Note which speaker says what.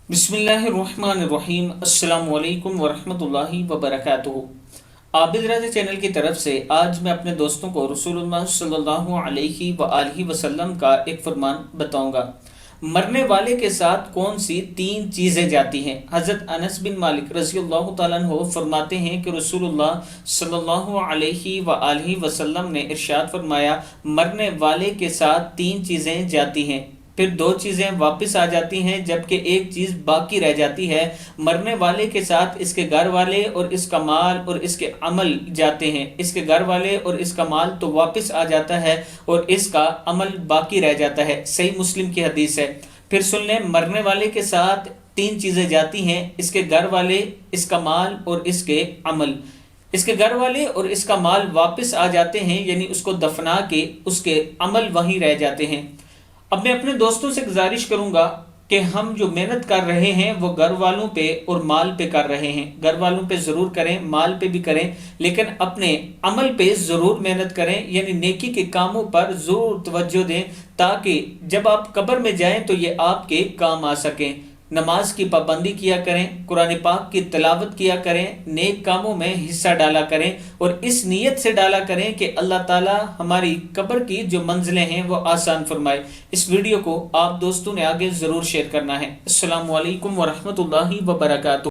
Speaker 1: बिस्मिल्लाहिर्रहमानिर्रहीम। अस्सलामु अलैकुम वरहमतुल्लाहि वबरकातुहू। आबिद्राजा चैनल की तरफ से आज मैं अपने दोस्तों को रसूलुल्लाह सल्लल्लाहु अलैहि वआलिहि वसल्लम का एक फरमान बताऊंगा। मरने वाले के साथ कौन सी तीन चीज़ें जाती हैं। हज़रत अनस बिन मालिक रज़ियल्लाहु ताला अन्हु फरमाते हैं कि रसूलुल्लाह सल्लल्लाहु अलैहि वआलिहि वसल्लम ने इरशाद फरमाया, मरने वाले के साथ तीन चीज़ें जाती हैं, फिर दो चीज़ें वापस आ जाती हैं, जबकि एक चीज़ बाकी रह जाती है। मरने वाले के साथ इसके घर वाले और इसका माल और इसके अमल जाते हैं। इसके घर वाले और इसका माल तो वापस आ जाता है और इसका अमल बाकी रह जाता है। सही मुस्लिम की हदीस है। फिर सुन लें, मरने वाले के साथ तीन चीज़ें जाती हैं, इसके घर वाले, इसका माल और इसके अमल। इसके घर वाले और इसका माल वापस आ जाते हैं, यानी उसको दफना के उसके अमल वहीं रह जाते हैं। अब मैं अपने दोस्तों से गुजारिश करूंगा कि हम जो मेहनत कर रहे हैं वो घर वालों पे और माल पे कर रहे हैं। घर वालों पे ज़रूर करें, माल पे भी करें, लेकिन अपने अमल पे ज़रूर मेहनत करें, यानी नेकी के कामों पर ज़रूर तवज्जो दें, ताकि जब आप कब्र में जाएं तो ये आपके काम आ सकें। नमाज की पाबंदी किया करें, कुरान पाक की तिलावत किया करें, नेक कामों में हिस्सा डाला करें और इस नीयत से डाला करें कि अल्लाह ताला हमारी कब्र की जो मंजिलें हैं वो आसान फरमाए। इस वीडियो को आप दोस्तों ने आगे ज़रूर शेयर करना है। अस्सलामु अलैकुम वरहमतुल्लाहि वबरकातुहू।